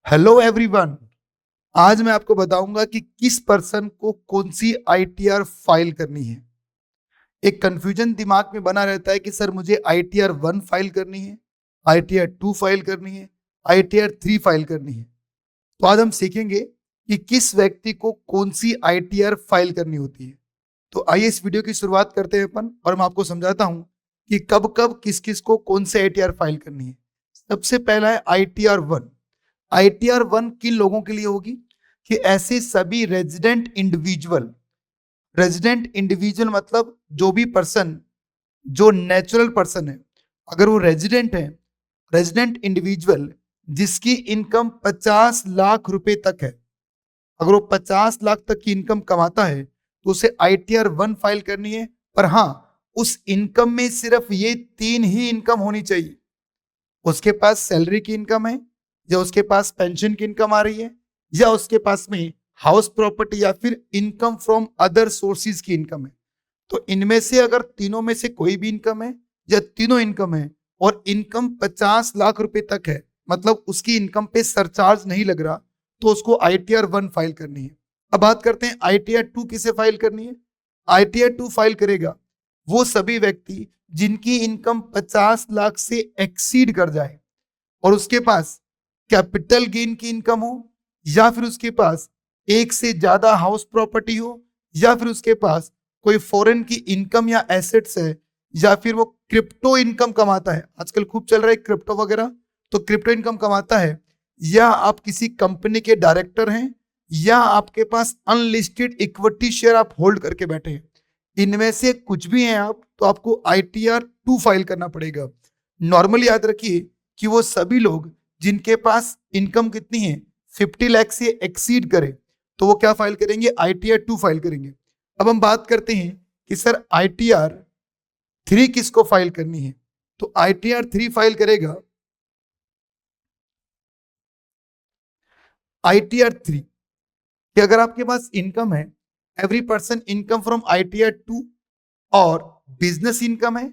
Hello everyone. आज मैं आपको बताऊंगा कि किस पर्सन को कौन सी आईटीआर फाइल करनी है। एक कंफ्यूजन दिमाग में बना रहता है कि सर मुझे आईटीआर 1 फाइल करनी है, आईटीआर 2 फाइल करनी है, आईटीआर 3 फाइल करनी है। तो आज हम सीखेंगे कि किस व्यक्ति को कौन सी आईटीआर फाइल करनी होती है। तो आइए इस वीडियो की शुरुआत करते हैं अपन, और मैं आपको समझाता हूं कि कब कब किस किस को कौन से आईटीआर फाइल करनी है। सबसे पहला है आईटीआर 1। आईटीआर 1 किन लोगों के लिए होगी कि ऐसे सभी रेजिडेंट इंडिविजुअल मतलब जो भी पर्सन जो नेचुरल पर्सन है, अगर वो रेजिडेंट है, रेजिडेंट इंडिविजुअल जिसकी इनकम 50 लाख रुपए तक है, अगर वो 50 लाख तक की इनकम कमाता है तो उसे आईटीआर 1 फाइल करनी है। पर हाँ, उस इनकम में सिर्फ ये 3 ही इनकम होनी चाहिए। उसके पास सैलरी की इनकम है, या उसके पास पेंशन की इनकम आ रही है, या उसके पास में हाउस प्रॉपर्टी या फिर इनकम फ्रॉम अदर सोर्सेज की इनकम है। तो इनमें से अगर तीनों में से कोई भी इनकम है या तीनों इनकम है और इनकम 50 लाख रुपए तक है, मतलब उसकी इनकम पे सरचार्ज नहीं लग रहा, तो उसको आईटीआर 1 फाइल करनी है। अब बात करते हैं आईटीआर 2 किसे फाइल करनी है। आईटीआर 2 फाइल करेगा वो सभी व्यक्ति जिनकी इनकम 50 लाख से एक्सीड कर जाए और उसके पास कैपिटल गेन की इनकम हो, या फिर उसके पास एक से ज्यादा हाउस प्रॉपर्टी हो, या फिर उसके पास कोई फॉरेन की इनकम या एसेट्स है, या फिर वो क्रिप्टो इनकम कमाता है। आजकल खूब चल रहा है क्रिप्टो वगैरह, तो क्रिप्टो इनकम कमाता है, या आप किसी कंपनी के डायरेक्टर हैं, या आपके पास अनलिस्टेड इक्विटी शेयर आप होल्ड करके बैठे हैं। इनमें से कुछ भी हैं आप, तो आपको आईटीआर 2 फाइल करना पड़ेगा। नॉर्मली याद रखिए कि वो सभी लोग जिनके पास इनकम कितनी है, 50 लाख से एक्सीड करे, तो वो क्या फाइल करेंगे, आईटीआर 2 फाइल करेंगे। अब हम बात करते हैं कि सर आईटीआर 3 किसको फाइल करनी है। तो आईटीआर 3 फाइल करेगा आईटीआर 3 कि अगर आपके पास इनकम है, every person income from ITR 2, और बिजनेस इनकम है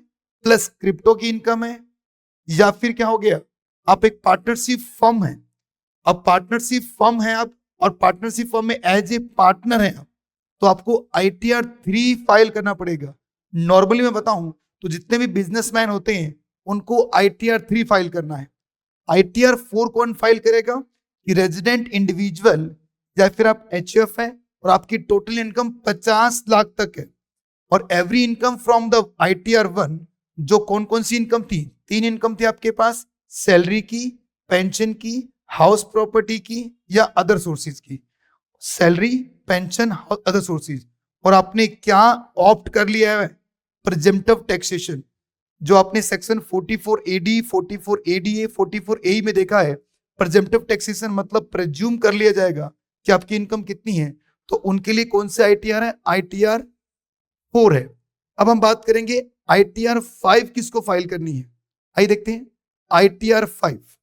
प्लस क्रिप्टो की इनकम है, या फिर क्या हो गया, आप एक पार्टनरशिप फर्म है। अब पार्टनरशिप फर्म है आप, और पार्टनरशिप फर्म में एज ए पार्टनर है आप, तो आपको आईटीआर 3 फाइल करना पड़ेगा। नॉर्मली मैं बताऊं तो जितने भी बिजनेसमैन होते हैं उनको आईटीआर 3 फाइल करना है। आईटीआर 4 कौन फाइल करेगा कि रेजिडेंट इंडिविजुअल, या फिर आप एचएफ है और आपकी टोटल इनकम 50 लाख तक है, और every income from the ITR 1, जो कौन कौन सी इनकम थी, 3 इनकम थी आपके पास, सैलरी की, पेंशन की, हाउस प्रॉपर्टी की, या अदर सोर्सेज की। Salary, pension, other sources. और आपने क्या ऑप्ट कर लिया है, प्रिजम्पटिव टैक्सेशन, जो आपने सेक्शन 44 एडी, 44 एडीए, 44 ए में देखा है। प्रिजम्पटिव टैक्सेशन मतलब प्रेज्यूम कर लिया जाएगा कि आपकी इनकम कितनी है। तो उनके लिए कौन से आईटीआर है, आईटीआर 4 है। अब हम बात करेंगे आईटीआर 5 किसको फाइल करनी है। आइए देखते हैं आईटीआर 5।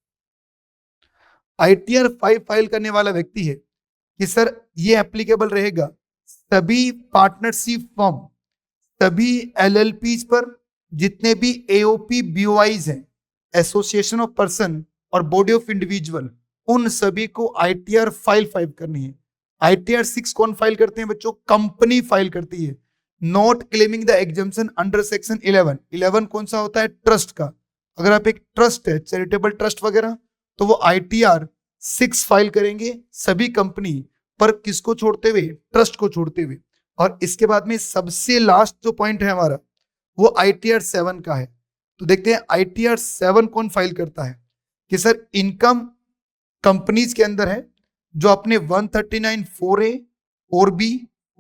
आईटीआर 5 फाइल करने वाला व्यक्ति है कि सर ये एप्लीकेबल रहेगा सभी पार्टनरशिप फर्म, सभी एलएलपीज पर, जितने भी एओपी बीओआईज हैं, एसोसिएशन ऑफ पर्सन और बॉडी ऑफ इंडिविजुअल, उन सभी को आईटीआर फाइल करनी है। आईटीआर 6 कौन फाइल करते हैं बच्चों, कंपनी फाइल करती है। Not claiming the exemption under section 11 कौन सा होता है, ट्रस्ट का। अगर आप एक ट्रस्ट है, चैरिटेबल ट्रस्ट वगैरह, तो वो आईटीआर 6 फाइल करेंगे सभी कंपनी पर, किसको छोड़ते हुए, ट्रस्ट को छोड़ते हुए। और इसके बाद में सबसे लास्ट जो पॉइंट है हमारा, वो आईटीआर 7 का है। तो देखते हैं आईटीआर 7 कौन फाइल करता है कि सर इनकम कंपनीज के अंदर है जो अपने 139 4A, 4B,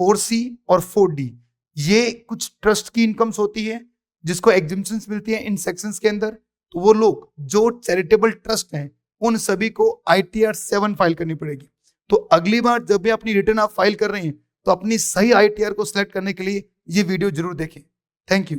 4C और 4D, ये कुछ ट्रस्ट की इनकम्स होती है जिसको एग्जिम्पशंस मिलती है इन सेक्शंस के अंदर। तो वो लोग जो चैरिटेबल ट्रस्ट हैं, उन सभी को आईटीआर 7 फाइल करनी पड़ेगी। तो अगली बार जब भी अपनी रिटर्न आप फाइल कर रहे हैं, तो अपनी सही आईटीआर को सिलेक्ट करने के लिए ये वीडियो जरूर देखें। Thank you.